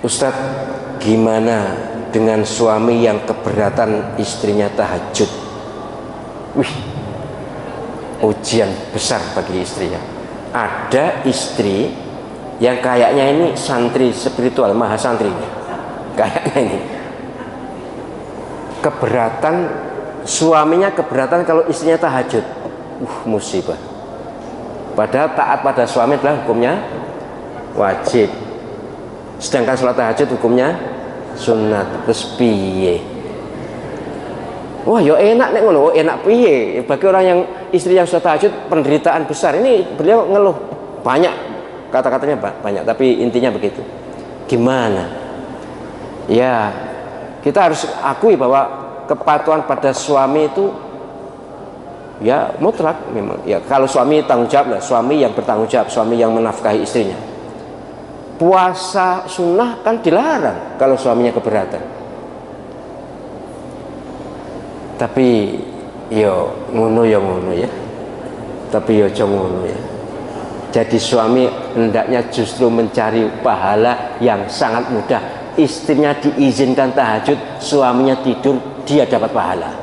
Ustadz, gimana dengan suami yang keberatan istrinya tahajud? Wih, ujian besar bagi istrinya. Ada istri yang kayaknya ini santri spiritual, maha santrinya, kayaknya ini keberatan, suaminya keberatan kalau istrinya tahajud. Musibah. Padahal taat pada suami adalah hukumnya wajib, sedangkan sholat tahajud hukumnya sunat. Terus piye? Wah, ya enak nek ngono, enak piye? Bagi orang yang istri yang sholat tahajud penderitaan besar. Ini beliau ngeluh banyak, kata-katanya banyak, tapi intinya begitu. Gimana? Ya, kita harus akui bahwa kepatuhan pada suami itu ya mutlak memang. Ya, kalau suami tanggung jawab lah, suami yang bertanggung jawab, suami yang menafkahi istrinya. Puasa sunnah kan dilarang kalau suaminya keberatan. Tapi yo ngono ya ngono ya. Tapi yo ngono ya. Jadi suami hendaknya justru mencari pahala yang sangat mudah. Istrinya diizinkan tahajud, suaminya tidur, dia dapat pahala.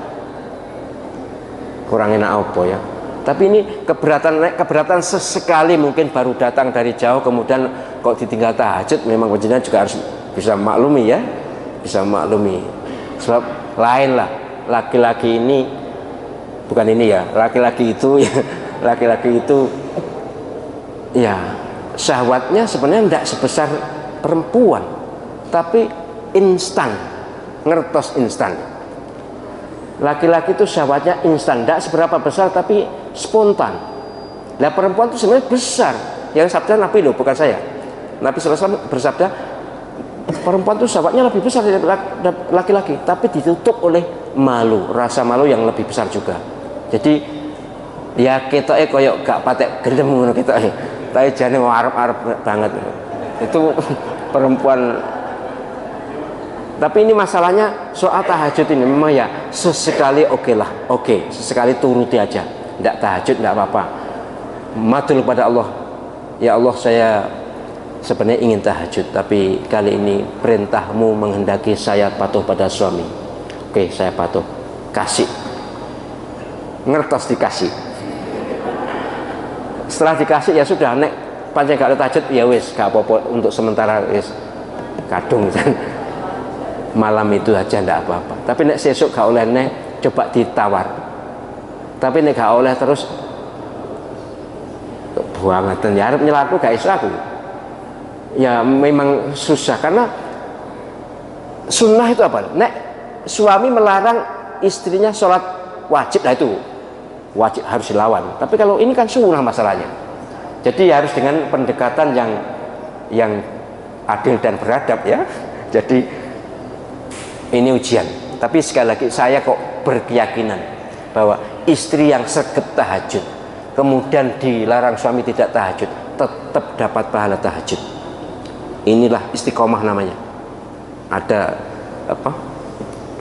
Kurang enak apa ya? Tapi ini keberatan sesekali, mungkin baru datang dari jauh kemudian kok ditinggal tahajud, memang jenengan juga harus bisa maklumi ya, bisa maklumi. Sebab lain lah, laki-laki ini bukan ini ya, laki-laki itu ya, laki-laki itu ya syahwatnya sebenarnya tidak sebesar perempuan, tapi instan, ngertos instan. Laki-laki itu syahwatnya instan, tidak seberapa besar tapi spontan. Nah, perempuan itu sebenarnya besar. Yang sabda Nabi loh, bukan saya. Nabi SAW bersabda, perempuan itu syahwatnya lebih besar dari laki-laki, tapi ditutup oleh malu, rasa malu yang lebih besar juga. Jadi ya kita koyok gak patek gelem ngono kita, tapi jane arep-arep banget. Itu perempuan. Tapi ini masalahnya soal tahajud ini memang ya sesekali oke, sesekali turuti aja, tidak tahajud tidak apa-apa, matul pada Allah, ya Allah saya sebenarnya ingin tahajud, tapi kali ini perintahmu menghendaki saya patuh pada suami. Oke, saya patuh, kasih, ngertos dikasih. Setelah dikasih ya sudah, nek pancen gak ada tahajud ya wis gak apa-apa, untuk sementara wis kadung malam itu aja ndak apa-apa. Tapi nek sesuk gak oleh nek coba ditawar. Tapi nek gak oleh terus buangeten ya arep nyelaku gak iso aku. Ya memang susah karena sunnah itu apa? Nek suami melarang istrinya sholat wajib, lah itu wajib harus dilawan. Tapi kalau ini kan sunnah masalahnya. Jadi harus dengan pendekatan yang adil dan beradab ya. Jadi ini ujian, tapi sekali lagi saya kok berkeyakinan bahwa istri yang sregep tahajud kemudian dilarang suami tidak tahajud tetap dapat pahala tahajud. Inilah istiqomah namanya. Ada apa?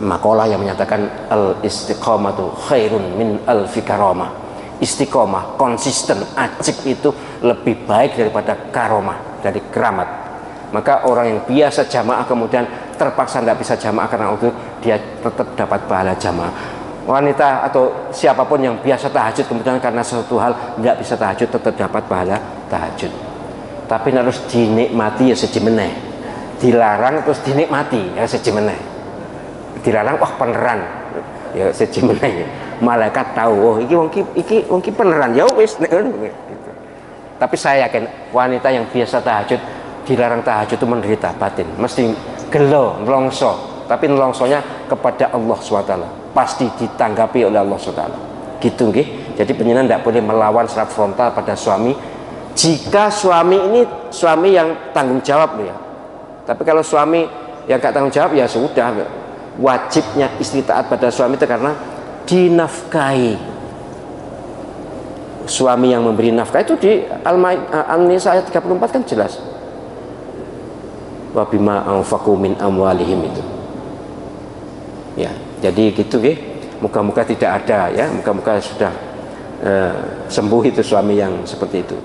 Makalah yang menyatakan al istiqomatu khairun min alfi karamah. Istiqomah, konsisten, ajik itu lebih baik daripada karomah, dari keramat. Maka orang yang biasa jamaah kemudian terpaksa tidak bisa jamaah karena udzur, dia tetap dapat pahala jamaah. Wanita atau siapapun yang biasa tahajud kemudian karena suatu hal tidak bisa tahajud, tetap dapat pahala tahajud. Tapi harus dinikmati ya sejemeneh. Dilarang terus dinikmati ya sejemeneh. Dilarang wah peneran ya sejemeneh. Malaikat tahu oh iki wong ki peneran ya wis gitu. Tapi saya yakin wanita yang biasa tahajud dilarang tahajud itu menderita batin, mesti gelo, nelongso, tapi nelongsonya kepada Allah SWT, pasti ditanggapi oleh Allah SWT. Gitu nggih. Jadi penyenan tidak boleh melawan secara frontal pada suami. Jika suami ini suami yang tanggung jawab ya. Tapi kalau suami yang gak tanggung jawab ya sudah, wajibnya istri taat pada suami itu karena dinafkahi. Suami yang memberi nafkah itu di An-Nisa ayat 34 kan jelas. Wa bima anfaqu min amwalihim itu. Ya, jadi gitu nggih. Muka-muka tidak ada ya, muka-muka sudah sembuh itu suami yang seperti itu.